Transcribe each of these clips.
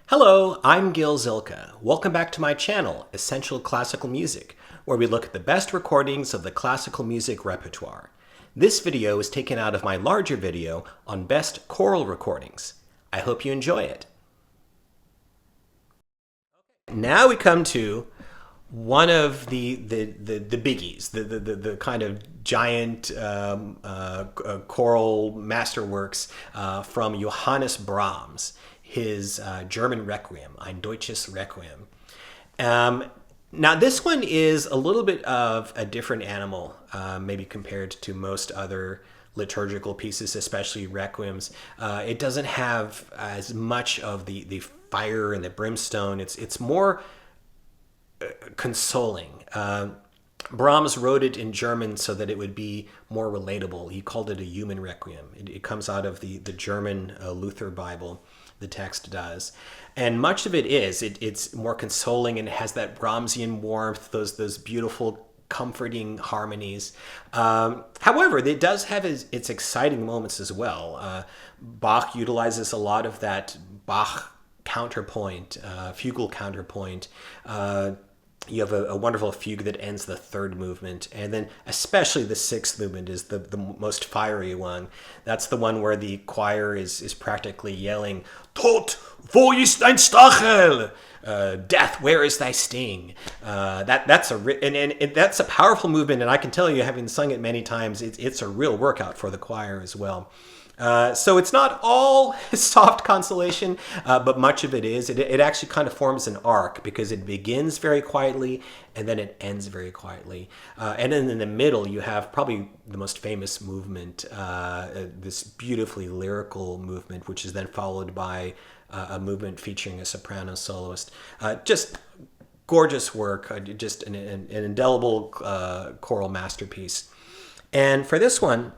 Hello, I'm Gil Zilkha. Welcome back to my channel, Essential Classical Music, where we look at the best recordings of the classical music repertoire. This video is taken out of my larger video on best choral recordings. I hope you enjoy it. Now we come to one of the biggies, the kind of giant choral masterworks from Johannes Brahms, his German Requiem, Ein deutsches Requiem. Now this one is a little bit of a different animal, maybe compared to most other liturgical pieces, especially requiems. It doesn't have as much of the fire and the brimstone. It's more consoling. Brahms wrote it in German so that it would be more relatable. He called it a human requiem. It comes out of the German Luther Bible, the text does. And much of it is. It's more consoling and it has that Brahmsian warmth, those beautiful, comforting harmonies. However, it does have its exciting moments as well. Bach utilizes a lot of that Bach counterpoint, fugal counterpoint. You have a wonderful fugue that ends the third movement, and then especially the sixth movement is the most fiery one. That's the one where the choir is practically yelling, "Tod, wo ist dein Stachel?" Death, where is thy sting? That's a powerful movement, and I can tell you, having sung it many times, it's a real workout for the choir as well. So it's not all soft consolation, but much of it is. It actually kind of forms an arc because it begins very quietly and then it ends very quietly. And then in the middle, you have probably the most famous movement, this beautifully lyrical movement, which is then followed by a movement featuring a soprano soloist. Just gorgeous work, just an indelible choral masterpiece. And for this one,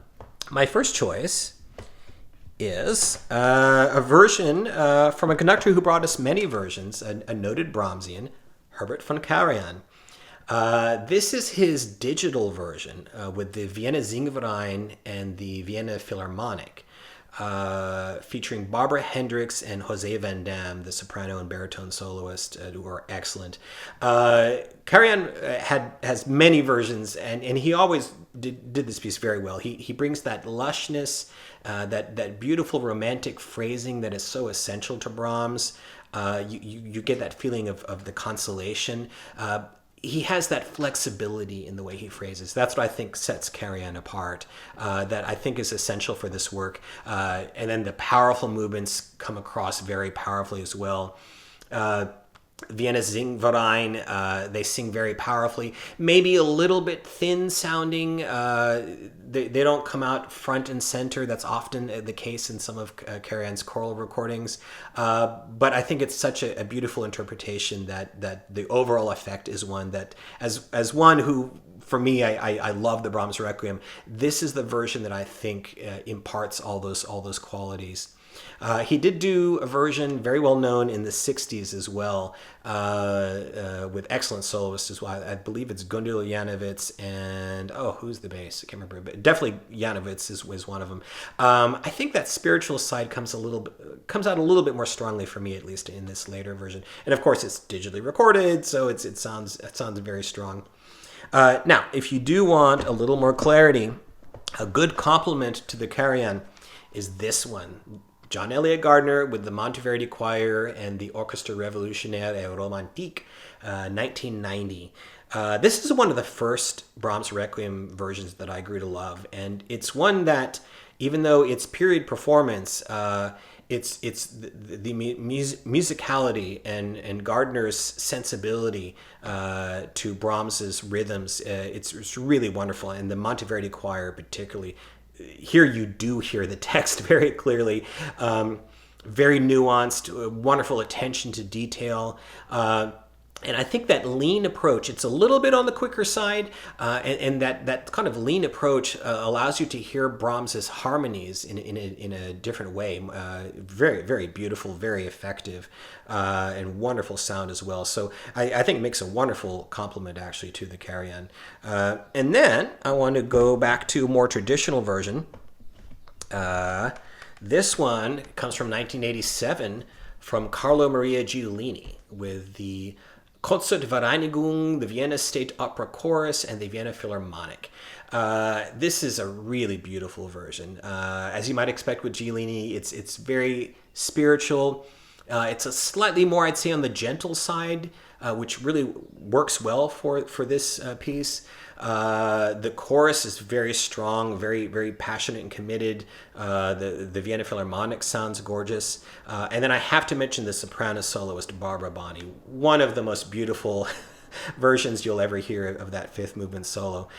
my first choice is a version from a conductor who brought us many versions, a noted Brahmsian, Herbert von Karajan. This is his digital version with the Vienna Singverein and the Vienna Philharmonic, featuring Barbara Hendricks and Jose Van Dam, the soprano and baritone soloist, who are excellent. Karajan has many versions, and he always did this piece very well. He brings that lushness, that beautiful romantic phrasing that is so essential to Brahms. You get that feeling of the consolation. He has that flexibility in the way he phrases. That's what I think sets Karajan apart, that I think is essential for this work. And then the powerful movements come across very powerfully as well. Vienna Singverein, they sing very powerfully, maybe a little bit thin sounding. They don't come out front and center. That's often the case in some of Karajan's choral recordings. But I think it's such a beautiful interpretation that the overall effect is one that, as one who, for me, I love the Brahms Requiem, this is the version that I think imparts all those qualities. He did do a version very well known in the 60s as well, with excellent soloists as well. I believe it's Gundula Janowitz and, who's the bass? I can't remember, but definitely Janowitz was one of them. I think that spiritual side comes out a little bit more strongly for me, at least in this later version. And of course, it's digitally recorded, so it sounds very strong. Now, if you do want a little more clarity, a good complement to the Karajan is this one. John Eliot Gardiner with the Monteverdi Choir and the Orchestre Révolutionnaire et Romantique, 1990. This is one of the first Brahms Requiem versions that I grew to love, and it's one that, even though it's period performance, it's the musicality and Gardiner's sensibility to Brahms's rhythms. It's really wonderful, and the Monteverdi Choir particularly. Here you do hear the text very clearly, very nuanced, wonderful attention to detail. And I think that lean approach, it's a little bit on the quicker side, and that kind of lean approach allows you to hear Brahms's harmonies in a different way. Very, very beautiful, very effective, and wonderful sound as well. So I think it makes a wonderful complement actually to the Karajan. And then I want to go back to a more traditional version. This one comes from 1987 from Carlo Maria Giulini with the Konzertvereinigung, the Vienna State Opera Chorus, and the Vienna Philharmonic. This is a really beautiful version. As you might expect with Giulini, it's very spiritual. It's a slightly more, I'd say, on the gentle side, which really works well for this piece. The chorus is very strong, very, very passionate and committed. The Vienna Philharmonic sounds gorgeous. And then I have to mention the soprano soloist, Barbara Bonney, one of the most beautiful versions you'll ever hear of that fifth movement solo.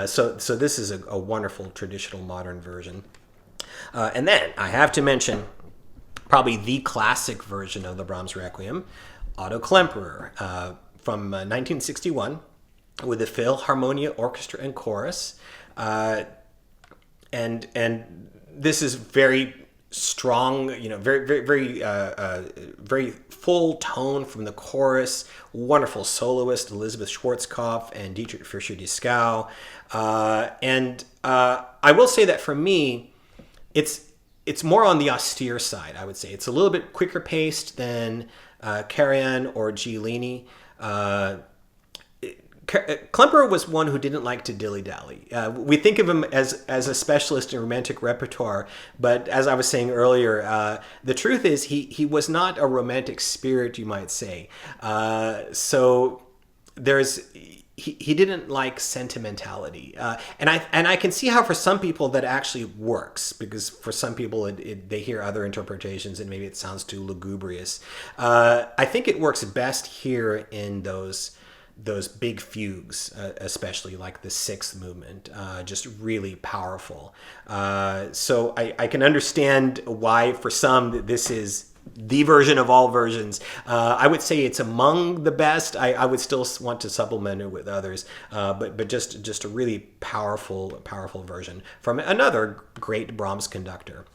So this is a wonderful traditional modern version. And then I have to mention probably the classic version of the Brahms Requiem, Otto Klemperer, from 1961 with the Philharmonia Orchestra and Chorus. And this is very strong, very full tone from the chorus. Wonderful soloist Elizabeth Schwarzkopf and Dietrich Fischer-Dieskau. And I will say that for me, it's more on the austere side, I would say. It's a little bit quicker paced than Karajan or Giulini. Klemperer was one who didn't like to dilly-dally. We think of him as a specialist in romantic repertoire, but as I was saying earlier, the truth is he was not a romantic spirit, you might say. So he didn't like sentimentality, and I can see how for some people that actually works, because for some people they hear other interpretations and maybe it sounds too lugubrious. I think it works best here in those big fugues, especially like the sixth movement, just really powerful. So I can understand why for some this is the version of all versions. I would say it's among the best. I would still want to supplement it with others, but just a really powerful version from another great Brahms conductor.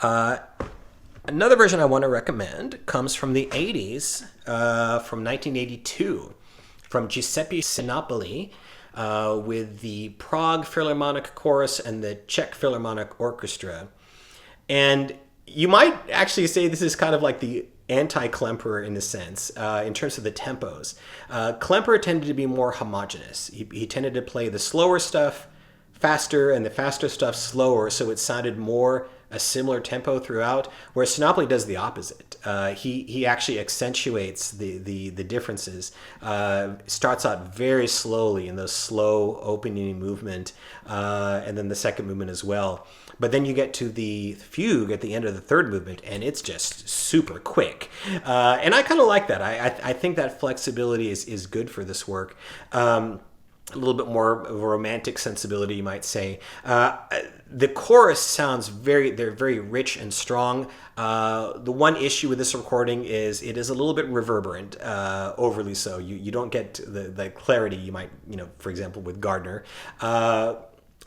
Another version I want to recommend comes from the 80s, from 1982. From Giuseppe Sinopoli, with the Prague Philharmonic Chorus and the Czech Philharmonic Orchestra. And you might actually say this is kind of like the anti-Klemperer in a sense, in terms of the tempos. Klemperer tended to be more homogeneous. He tended to play the slower stuff faster and the faster stuff slower, so it sounded more a similar tempo throughout, whereas Sinopoli does the opposite. He actually accentuates the differences. Starts out very slowly in the slow opening movement, and then the second movement as well. But then you get to the fugue at the end of the third movement, and it's just super quick. And I kind of like that. I think that flexibility is good for this work. A little bit more of a romantic sensibility, you might say. The chorus sounds they're very rich and strong. The one issue with this recording is it is a little bit reverberant, overly so. You don't get the clarity you might, for example, with Gardiner.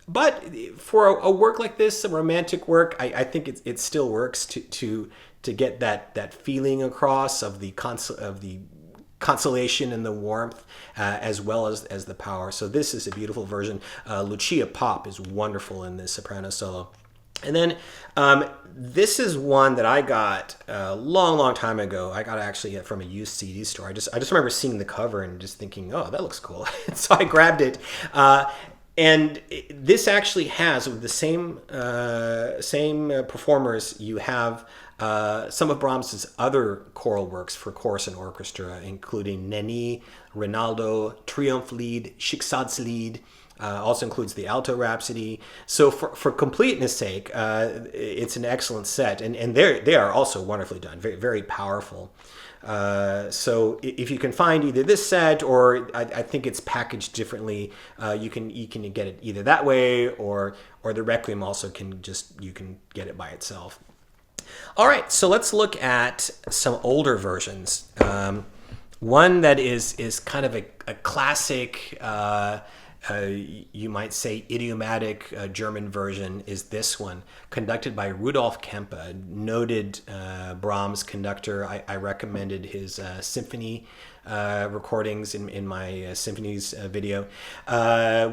But for a work like this, a romantic work, I think it still works to get that feeling across of the consolation and the warmth, as well as the power. So this is a beautiful version. Lucia Pop is wonderful in this soprano solo. And then this is one that I got a long time ago. I got actually from a used CD store. I just remember seeing the cover and just thinking, oh, that looks cool. So I grabbed it. And this actually has, with the same performers, you have some of Brahms's other choral works for chorus and orchestra, including Nenni, Rinaldo, Triumphlied, Schicksalslied, also includes the Alto Rhapsody. So for completeness sake, it's an excellent set, and they are also wonderfully done, very, very powerful. So if you can find either this set, or I think it's packaged differently, you can get it either that way, or the Requiem also you can get it by itself. All right, so let's look at some older versions. One that is kind of a classic, you might say idiomatic German version is this one, conducted by Rudolf Kempe, noted Brahms conductor. I recommended his symphony recordings in my symphonies video,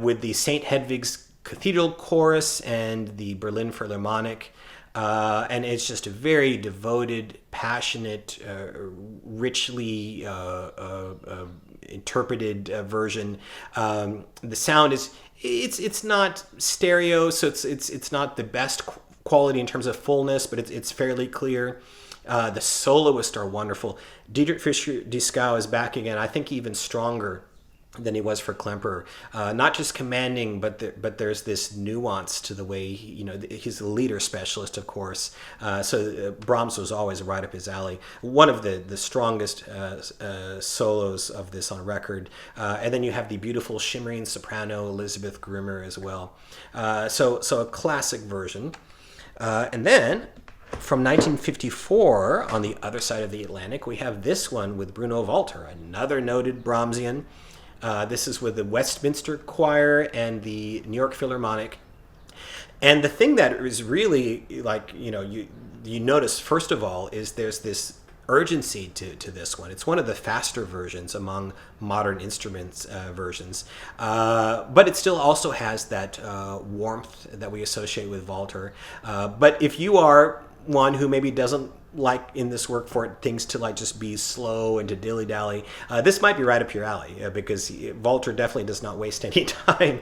with the St. Hedwig's Cathedral Chorus and the Berlin Philharmonic. And it's just a very devoted, passionate, richly interpreted version. The sound is it's not stereo, so it's not the best quality in terms of fullness, but it's fairly clear. The soloists are wonderful. Dietrich Fischer-Dieskau is back again. I think even stronger than he was for Klemperer. Not just commanding, but there's this nuance to the way he's a leader specialist, of course. So Brahms was always right up his alley. One of the strongest solos of this on record. And then you have the beautiful shimmering soprano Elizabeth Grimmer as well. So a classic version. And then from 1954, on the other side of the Atlantic, we have this one with Bruno Walter, another noted Brahmsian. This is with the Westminster Choir and the New York Philharmonic. And the thing that is really you notice, first of all, is there's this urgency to this one. It's one of the faster versions among modern instruments versions. But it still also has that warmth that we associate with Walter. But if you are one who maybe doesn't like in this work for things to just be slow and to dilly-dally, this might be right up your alley, because Walter definitely does not waste any time.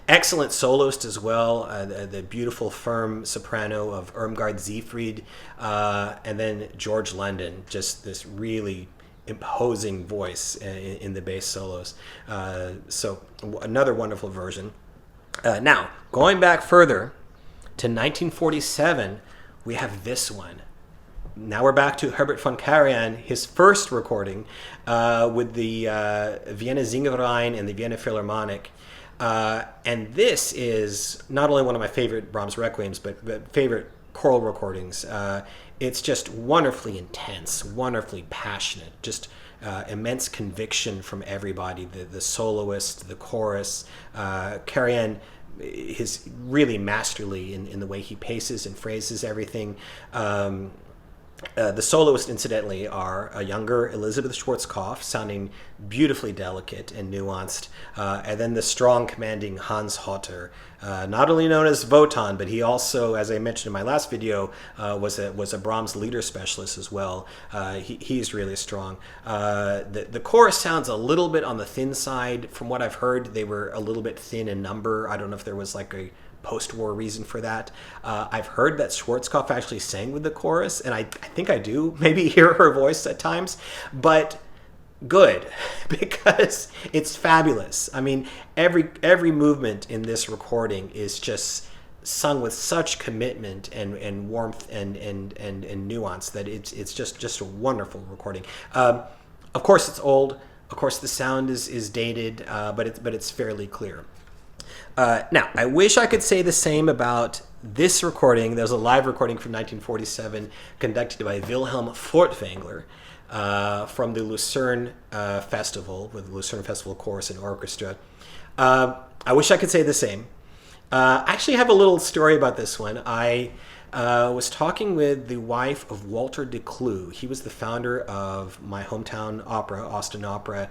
Excellent soloist as well, the beautiful firm soprano of Irmgard Siegfried, and then George London, just this really imposing voice in the bass solos. So another wonderful version. Now, going back further to 1947, we have this one. Now we're back to Herbert von Karajan, his first recording with the Vienna Singverein and the Vienna Philharmonic. And this is not only one of my favorite Brahms requiems, but favorite choral recordings. It's just wonderfully intense, wonderfully passionate, just immense conviction from everybody, the soloist, the chorus. Karajan is really masterly in the way he paces and phrases everything. The soloists, incidentally, are a younger Elizabeth Schwarzkopf, sounding beautifully delicate and nuanced, and then the strong, commanding Hans Hotter, not only known as Wotan, but he also, as I mentioned in my last video, was a Brahms leader specialist as well. He's really strong. The chorus sounds a little bit on the thin side. From what I've heard, they were a little bit thin in number. I don't know if there was a post-war reason for that. I've heard that Schwarzkopf actually sang with the chorus, and I think I do maybe hear her voice at times, but good, because it's fabulous. I mean, every movement in this recording is just sung with such commitment and warmth and nuance that it's just a wonderful recording. Of course, it's old. Of course, the sound is dated, but it's fairly clear. Now, I wish I could say the same about this recording. There's a live recording from 1947 conducted by Wilhelm Furtwängler from the Lucerne Festival, with the Lucerne Festival Chorus and Orchestra. I wish I could say the same. I actually have a little story about this one. I was talking with the wife of Walter de Clue. He was the founder of my hometown opera, Austin Opera,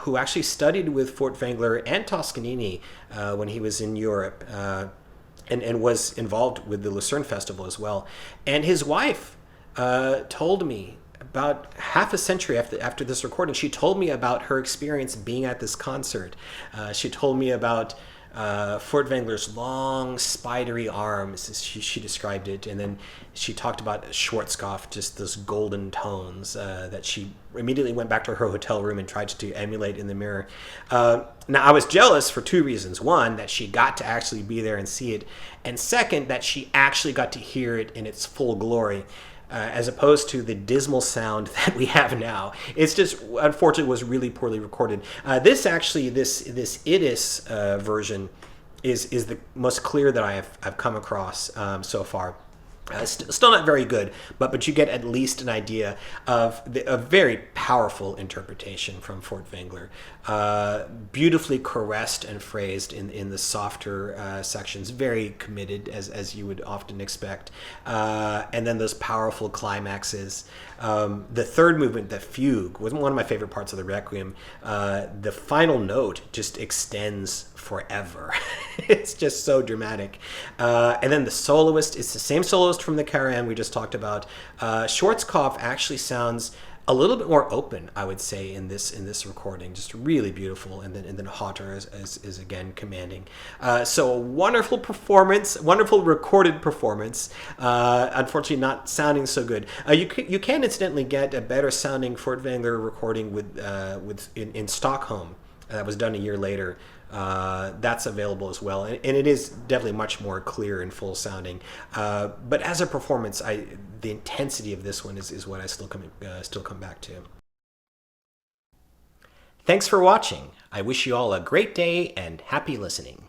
who actually studied with Furtwängler and Toscanini when he was in Europe, and was involved with the Lucerne Festival as well. And his wife told me about half a century after this recording, she told me about her experience being at this concert. She told me about Furtwängler's long, spidery arms, as she described it, and then she talked about Schwarzkopf, just those golden tones that she immediately went back to her hotel room and tried to emulate in the mirror. Now, I was jealous for two reasons. One, that she got to actually be there and see it, and second, that she actually got to hear it in its full glory. As opposed to the dismal sound that we have now. It's just, unfortunately, was really poorly recorded. This Idis version is the most clear that I've come across so far. Still not very good, but you get at least an idea of a very powerful interpretation from Furtwängler. Beautifully caressed and phrased in the softer sections, very committed as you would often expect, and then those powerful climaxes. The third movement, the fugue, was one of my favorite parts of the Requiem. The final note just extends forever. It's just so dramatic. And then the soloist is the same soloist from the Karajan we just talked about. Schwarzkopf actually sounds a little bit more open, I would say, in this recording. Just really beautiful, and then Hotter is again commanding. So a wonderful performance, wonderful recorded performance. Unfortunately, not sounding so good. You can incidentally get a better sounding Furtwängler recording in Stockholm. That was done a year later. That's available as well, and it is definitely much more clear and full sounding. But as a performance, the intensity of this one is what I still come back to. Thanks for watching. I wish you all a great day and happy listening.